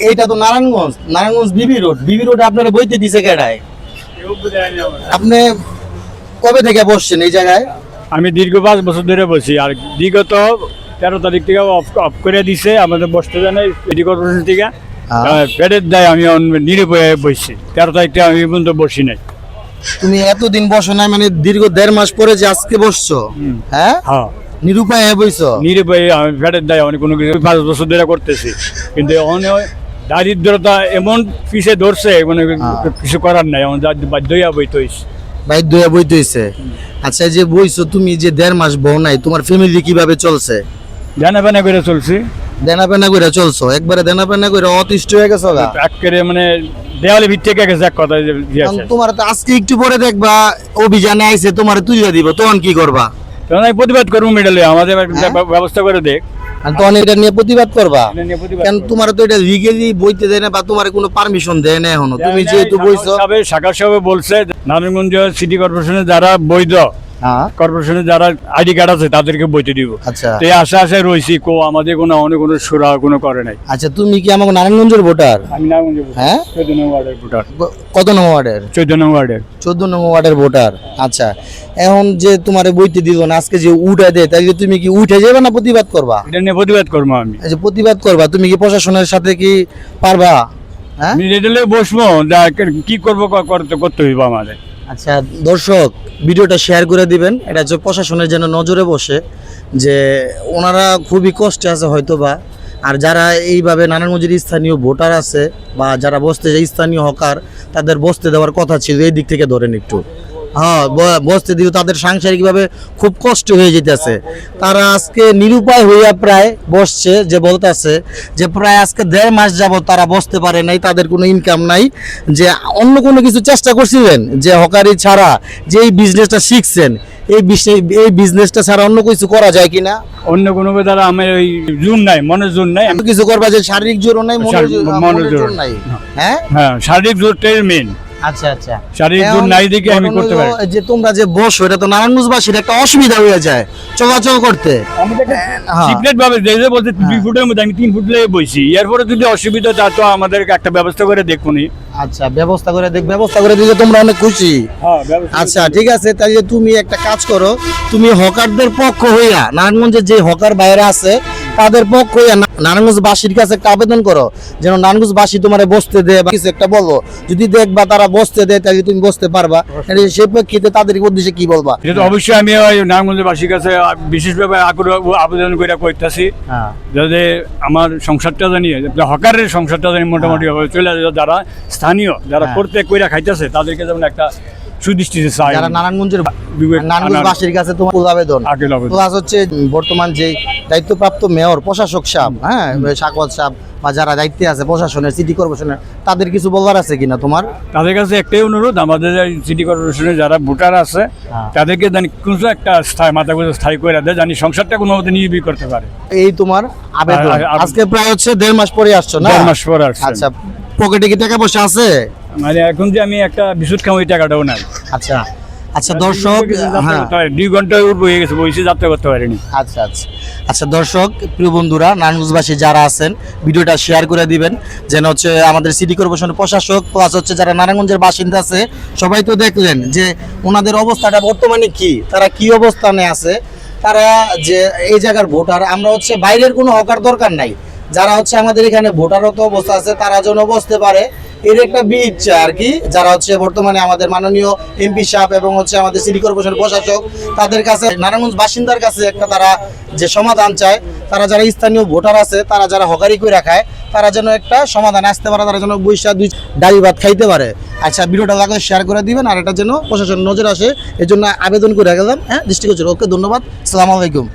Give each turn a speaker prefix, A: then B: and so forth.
A: এইটা তো নারায়ণগঞ্জ বিবি রোড আপনারা বইতে দিছে কেডায়? আপনি কবে থেকে বসছেন এই জায়গায়?
B: আমি দীর্ঘ 5 বছর ধরে বসি, আর বিগত 13 তারিখ থেকে অফ করে দিছে আমাদের বসতে জানে সিটি কর্পোরেশন থেকে। পেটের দায় আমি নিরুপায়ে বসছি, 13 তারিখ থেকে আমি পর্যন্ত বসি নাই।
A: তুমি এতদিন বসো নাই মানে দীর্ঘ 1.5 মাস পরে যে আজকে বসছো? হ্যাঁ, নিরুপায় হয়ে বইছো?
B: নিরুপায়ে আমি পেটের দায় অনেক কোনো কিছু 5 বছর ধরে করতেছি, কিন্তু দারিদ্রতা এমন পিছিয়ে ধরছে মানে কিছু করার নাই, আমার বাধ্য হইয়া বইতে হইছে।
A: বাধ্য হয়ে বইতে হইছে। আচ্ছা, যে বইছো তুমি যে 1.5 মাস বউ নাই, তোমার ফ্যামিলি কিভাবে চলছে?
B: জানা পেনা করে চলছি।
A: দেনা পেনা করে চলছো? একবারে দেনা পেনা করে অতিষ্ঠ হয়ে গেছো গা?
B: একেবারে মানে দেওয়ালে ভিত্তি গেছে এক কথা।
A: তোমার তো আজকে একটু পরে দেখবা অভিযানে আইছে, তোমার তুইয়া দিব, তখন কি করবা?
B: তখন আমি প্রতিবাদ করবো, মেডালে আমাদের ব্যবস্থা করে দেখ।
A: তখন এটা নিয়ে প্রতিবাদ করবা? কেন তোমার তো এটা লিগেলি বইতে দেয় না বা তোমার কোনো পারমিশন দেয় না এখনো? তুমি যেহেতু বইছো,
B: শাখা সাহেব বলছে নারায়ণগঞ্জ সিটি কর্পোরেশনের যারা বৈধ কর্পোরেশনের যারা আইডি কার্ড আছে তাদেরকে বইতে দিব।
A: আচ্ছা,
B: এই আশায় রয়েছি, আমাদের কোনো অনেক কোনো সুরা কোনো করে নাই।
A: আচ্ছা, তুমি কি আমাকে নারায়ণগঞ্জের ভোটার?
B: আমি নারায়ণগঞ্জের ভোটার। হ্যাঁ, 14 নম্বর ওয়ার্ডের ভোটার।
A: কত নম্বর ওয়ার্ডের?
B: 14 নম্বর ওয়ার্ডের।
A: 14 নম্বর ওয়ার্ডের ভোটার। আচ্ছা, এখন যে তোমারে বইতে দিব না, আজকে যে উঠে দেয়, তাহলে তুমি কি উঠে যাবে না প্রতিবাদ করবা?
B: এটা নিয়ে প্রতিবাদ করবো আমি।
A: আচ্ছা, প্রতিবাদ করবা। তুমি কি প্রশাসনের সাথে কি পারবা? হ্যাঁ,
B: বসবো, কি করবো করতে হইব আমাদের।
A: আচ্ছা দর্শক, ভিডিওটা শেয়ার করে দিবেন, এটা হচ্ছে প্রশাসনের যেন নজরে বসে, যে ওনারা খুবই কষ্টে আছে হয়তোবা। আর যারা এইভাবে নারায়ণগঞ্জের স্থানীয় ভোটার আছে বা যারা বসতে যায় স্থানীয় হকার, তাদের বসতে দেওয়ার কথা ছিল। এই দিক থেকে ধরেন একটু, হ্যাঁ, বসতে দিও। তাদের সাংসারিকভাবে খুব কষ্ট হয়ে যেতেছে। তারা আজকে নিরুপায় হইয়া প্রায় বসছে, যে বলতেছে যে প্রায় আজকে 1.5 মাস যাবত তারা বসতে পারে নাই, তাদের কোনো ইনকাম নাই। যে অন্য কোনো কিছু চেষ্টা করছিলেন, যে হকারি ছাড়া যে এই বিজনেসটা শিখছেন, এই বিজনেসটা ছাড়া অন্য কিছু করা যায় কিনা?
B: অন্য কোনো দ্বারা আমার ওই জোর নাই, মনের জোর নাই।
A: আমি কিছু করবা যে শারীরিক জোরও নাই, মনের জোর নাই। হ্যাঁ,
B: শারীরিক জোরটাই মেন।
A: আচ্ছা আচ্ছা,
B: শারীরিক জোর নাই দেখে আমি করতে পারি।
A: যে তোমরা যে বসো, এটা তো নারায়ণগঞ্জবাসীর একটা অসুবিধা হয়ে যায় চলাচল করতে।
B: সিক্রেট ভাবে বলতে 2 ফুটের মধ্যে আমি 3 ফুট লেগে বইছি, এরপরে যদি অসুবিধা তা তো আমাদেরকে একটা ব্যবস্থা করে দেখুনি।
A: আচ্ছা, ব্যবস্থা করে দিলে তোমরা অনেক খুশি। আচ্ছা, ঠিক আছে, তাহলে তুমি একটা কাজ করো, তুমি হকারদের পক্ষ হইয়া, নারায়ণগঞ্জের যে হকার বাইরে আছে তাদের পক্ষ হইয়া নারায়ণগঞ্জবাসীর কাছে একটা আবেদন করো, যেন নারায়ণগঞ্জবাসী তোমার বসতে দেয় বা কিছু একটা বলো। যদি দেখবা তারা বসতে দেয়, তাহলে তুমি বসতে পারবা। সেই প্রেক্ষিতে তাদের উদ্দেশ্যে কি বলবা?
B: এটা অবশ্যই আমি নারায়ণগঞ্জবাসীর কাছে বিশেষভাবে আবেদন করে করতেছি, যাতে আমার সংসারটা জানি, হকারের সংসারটা জানি মোটামুটি চলে যায়। যারা স্থানীয়, যারা করতে কইরা খাইতেছে, তাদেরকে যেমন একটা সুদৃষ্টিতে চাই।
A: যারা নারায়ণগঞ্জবাসীর কাছে তোমার আবেদন প্লাস হচ্ছে বর্তমান যে দায়িত্বপ্রাপ্ত মেয়র, প্রশাসক সাহেব, হ্যাঁ, সাকওয়াত সাহেব বা যারা দায়িত্বে আছে প্রশাসনের, সিটি কর্পোরেশনের, তাদের কিছু বলার আছে কিনা তোমার?
B: তাদের কাছে একটাই অনুরোধ, আমাদের সিটি কর্পোরেশনের যারা ভোটার আছে তাদেরকে জানি কোনো একটা মাথা গুঁজে স্থায়ী করে দেয়, জানি সংসারটা কোনো মতে নির্ভর করতে পারে। এই
A: তোমার আবেদন। আজকে প্রায় হচ্ছে 1.5 মাস পরে আসছো না?
B: 1.5 মাস পরে আসছে।
A: আচ্ছা, পকেটে কি টাকা পয়সা আছে?
B: মানে এখন যে আমি একটা বিশুদ্ধ খাম, ওই টাকাটাও নাই।
A: আচ্ছা আচ্ছা দর্শক,
B: 2 ঘন্টা হয়ে গেছে বসে যাত্রা করতে পারিনি।
A: আচ্ছা আচ্ছা আচ্ছা দর্শক, প্রিয় বন্ধুরা, নারায়ণগঞ্জবাসী যারা আছেন, ভিডিওটা শেয়ার করে দিবেন, যেন হচ্ছে আমাদের সিটি কর্পোরেশনের প্রশাসক প্লাস হচ্ছে যারা নারায়ণগঞ্জের বাসিন্দা আছে, সবাই তো দেখলেন যে ওনাদের অবস্থাটা বর্তমানে কি, তারা কি অবস্থানে আছে। তারা যে এই জায়গার ভোটার, আমরা হচ্ছে বাইরের কোনো হকার দরকার নাই, যারা হচ্ছে আমাদের এখানে ভোটারত অবস্থা আছে তারা যেন বসতে পারে, এর একটা ইচ্ছা আর কি। যারা হচ্ছে বর্তমানে আমাদের মাননীয় এমপি সাহেব এবং হচ্ছে আমাদের সিটি কর্পোরেশনের প্রশাসক, তাদের কাছে, নারায়ণগঞ্জ বাসিন্দার কাছে একটা তারা যে সমাধান চায়, তারা যারা স্থানীয় ভোটার আছে, তারা যারা হকারি করে রাখায়, তারা যেন একটা সমাধান আসতে পারে, তারা যেন বৈশা 2 ডালি ভাত খাইতে পারে। আচ্ছা, ভিডিওটা লাগলে শেয়ার করে দিবেন, আর এটা যেন প্রশাসন নজর আসে, এর জন্য আবেদন করে গেলাম। হ্যাঁ, দৃষ্টিগোচর। ওকে, ধন্যবাদ, আসসালামু আলাইকুম।